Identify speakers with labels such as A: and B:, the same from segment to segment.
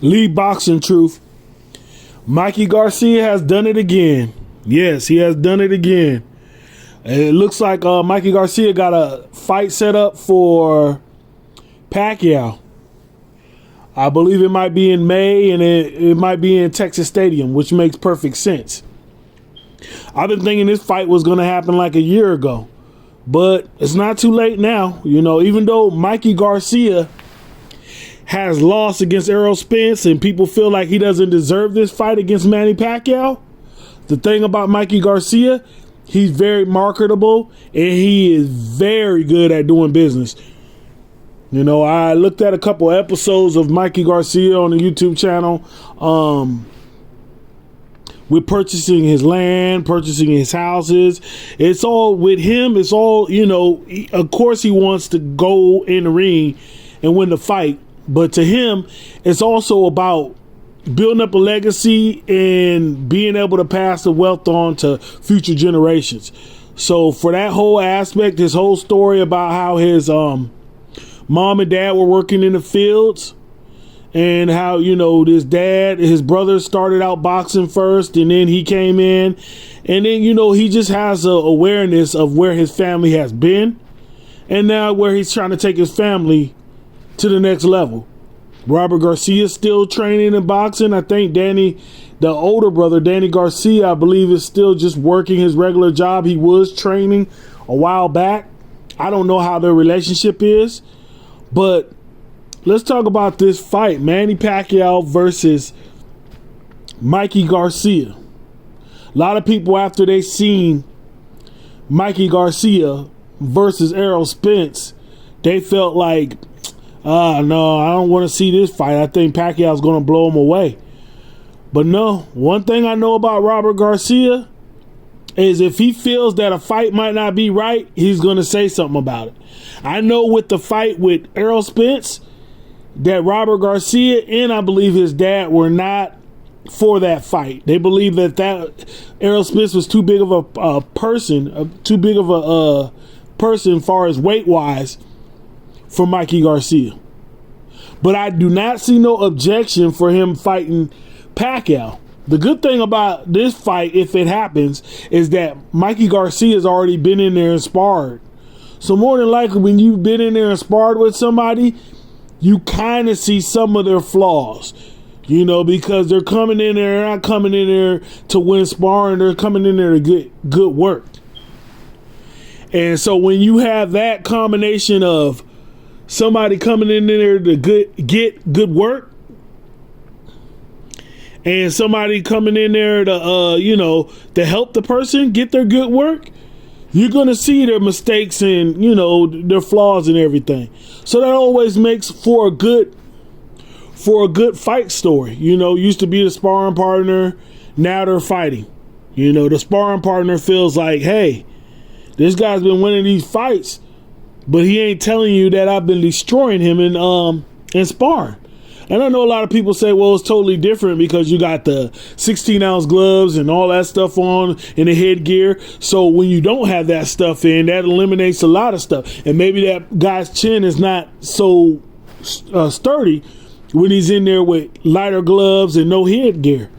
A: Lead boxing truth. Mikey Garcia has done it again. Yes, he has done it again. It looks like Mikey Garcia got a fight set up for Pacquiao. I believe it might be in May, and it might be in Texas Stadium, which makes perfect sense. I've been thinking this fight was going to happen like a year ago, but it's not too late now. You know, even though Mikey Garcia has lost against Errol Spence and people feel like he doesn't deserve this fight against Manny Pacquiao, the thing about Mikey Garcia, he's very marketable and he is very good at doing business. You know, I looked at a couple episodes of Mikey Garcia on the YouTube channel with purchasing his land, purchasing his houses. It's all with him. It's all, you know, of course he wants to go in the ring and win the fight. But to him, it's also about building up a legacy and being able to pass the wealth on to future generations. So for that whole aspect, his whole story about how his mom and dad were working in the fields and how, you know, his brother started out boxing first and then he came in. And then, you know, he just has a awareness of where his family has been and now where he's trying to take his family to the next level. Robert Garcia is still training in boxing. I think the older brother, Danny Garcia, I believe is still just working his regular job. He was training a while back. I don't know how their relationship is, but let's talk about this fight. Manny Pacquiao versus Mikey Garcia. A lot of people, after they seen Mikey Garcia versus Errol Spence, they felt like, no, I don't want to see this fight. I think Pacquiao's going to blow him away. But no, one thing I know about Robert Garcia is if he feels that a fight might not be right, he's going to say something about it. I know with the fight with Errol Spence that Robert Garcia and I believe his dad were not for that fight. They believe that Errol Spence was too big of a person as far as weight-wise for Mikey Garcia. But I do not see no objection for him fighting Pacquiao. The good thing about this fight, if it happens, is that Mikey Garcia has already been in there and sparred. So more than likely, when you've been in there and sparred with somebody, you kind of see some of their flaws. You know, because they're coming in there, they're not coming in there to win sparring, they're coming in there to get good work. And so when you have that combination of somebody coming in there to get good work and somebody coming in there to to help the person get their good work, you're going to see their mistakes and, you know, their flaws and everything. So that always makes for a good fight story. You know, used to be the sparring partner, now they're fighting. You know, the sparring partner feels like, hey, this guy's been winning these fights, but he ain't telling you that I've been destroying him in sparring. And I know a lot of people say, well, it's totally different because you got the 16-ounce gloves and all that stuff on and the headgear. So when you don't have that stuff in, that eliminates a lot of stuff. And maybe that guy's chin is not so sturdy when he's in there with lighter gloves and no headgear.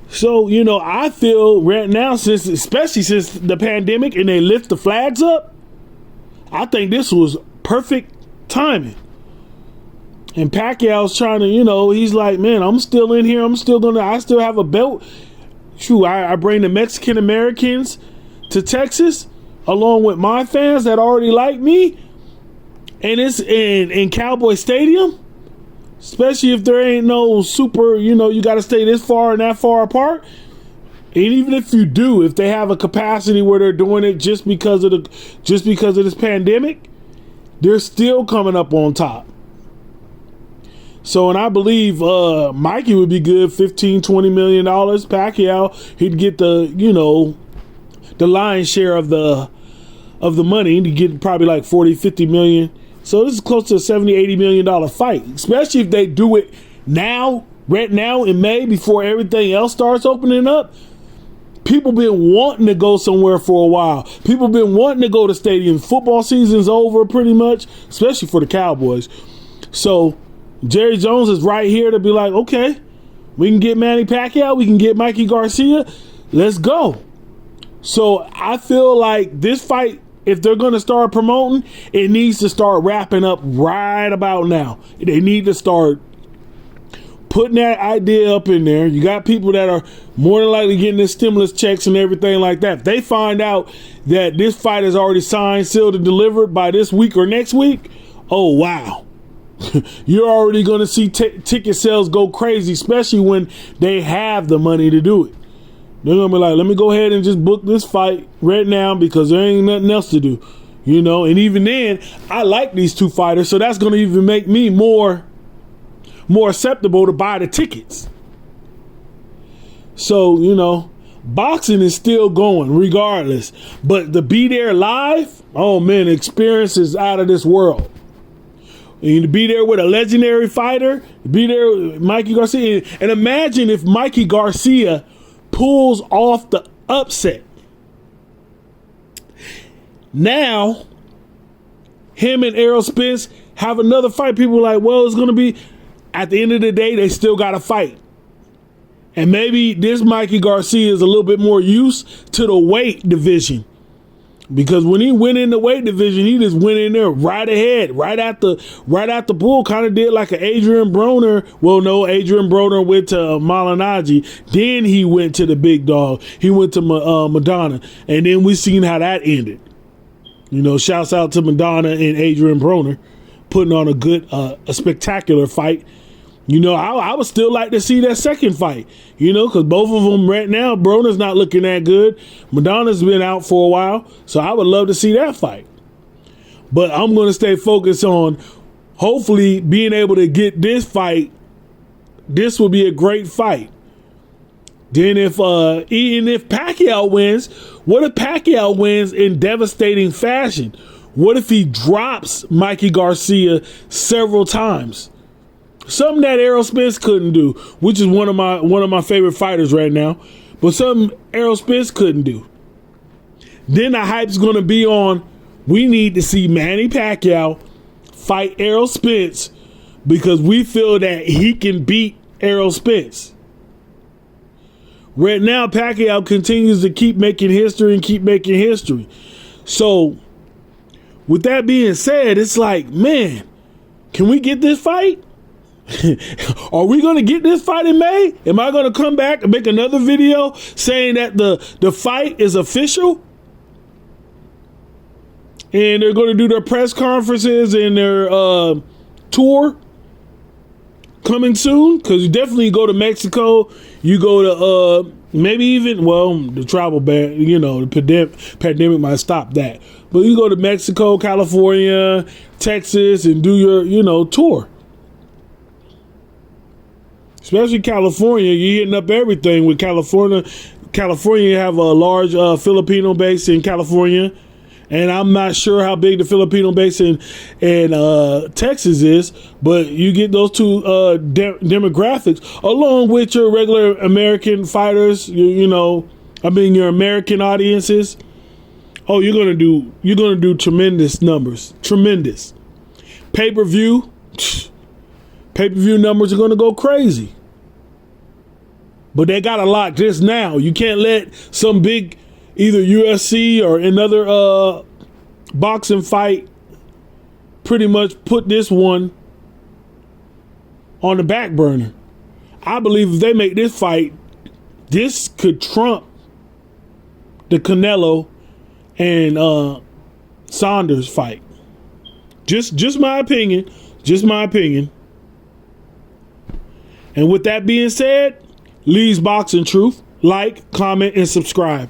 A: So, you know, I feel right now, especially since the pandemic and they lift the flags up, I think this was perfect timing. And Pacquiao's trying to, you know, he's like, man, I'm still in here. I still have a belt. Shoot, I bring the Mexican Americans to Texas along with my fans that already like me. And it's in Cowboy Stadium. Especially if there ain't no super, you know, you got to stay this far and that far apart. And even if you do, if they have a capacity where they're doing it just because of this pandemic, they're still coming up on top. So, and I believe Mikey would be good, $15-20 million. Pacquiao, he'd get the lion's share of the money. He'd get probably like 40-50 million. So this is close to a $70-80 million fight, especially if they do it now, right now in May, before everything else starts opening up. People been wanting to go somewhere for a while. People been wanting to go to stadiums. Football season's over pretty much, especially for the Cowboys. So, Jerry Jones is right here to be like, okay, we can get Manny Pacquiao, we can get Mikey Garcia, let's go. So I feel like this fight, if they're going to start promoting, it needs to start wrapping up right about now. They need to start putting that idea up in there. You got people that are more than likely getting their stimulus checks and everything like that. If they find out that this fight is already signed, sealed, and delivered by this week or next week, oh, wow. You're already going to see ticket sales go crazy, especially when they have the money to do it. They're going to be like, let me go ahead and just book this fight right now because there ain't nothing else to do. You know, and even then, I like these two fighters, so that's going to even make me more acceptable to buy the tickets. So, you know, boxing is still going regardless. But to be there live, oh man, the experience is out of this world. And to be there with a legendary fighter, to be there with Mikey Garcia. And imagine if Mikey Garcia pulls off the upset. Now, him and Errol Spence have another fight. People are like, well, it's going to be, at the end of the day, they still got to fight. And maybe this Mikey Garcia is a little bit more used to the weight division. Because when he went in the weight division, he just went in there right ahead, right at the bull. Kind of did like an Adrian Broner. Well, no, Adrian Broner went to Malignaggi. Then he went to the big dog. He went to Madonna. And then we seen how that ended. You know, shouts out to Madonna and Adrian Broner putting on a spectacular fight. You know, I would still like to see that second fight, you know, because both of them right now, Broner's not looking that good. Madonna's been out for a while, so I would love to see that fight. But I'm going to stay focused on hopefully being able to get this fight. This will be a great fight. Then if Pacquiao wins, what if Pacquiao wins in devastating fashion? What if he drops Mikey Garcia several times? Something that Errol Spence couldn't do, which is one of my favorite fighters right now, but something Errol Spence couldn't do. Then the hype's going to be on, we need to see Manny Pacquiao fight Errol Spence because we feel that he can beat Errol Spence. Right now, Pacquiao continues to keep making history. So, with that being said, it's like, man, can we get this fight? Are we going to get this fight in May? Am I going to come back and make another video saying that the fight is official? And they're going to do their press conferences and their tour coming soon? Because you definitely go to Mexico. You go to maybe even, well, the travel ban, you know, the pandemic might stop that. But you go to Mexico, California, Texas, and do your, you know, tour. Especially California, you're hitting up everything with California. California, you have a large Filipino base in California. And I'm not sure how big the Filipino base in Texas is, but you get those two demographics along with your regular American fighters. Your American audiences. Oh, you're gonna do tremendous numbers, tremendous pay-per-view. Pay-per-view numbers are gonna go crazy, but they gotta lock this now. You can't let some big either UFC or another boxing fight pretty much put this one on the back burner. I believe if they make this fight, this could trump the Canelo and Saunders fight. Just my opinion. Just my opinion. And with that being said, Lee's Boxing Truth. Like, comment, and subscribe.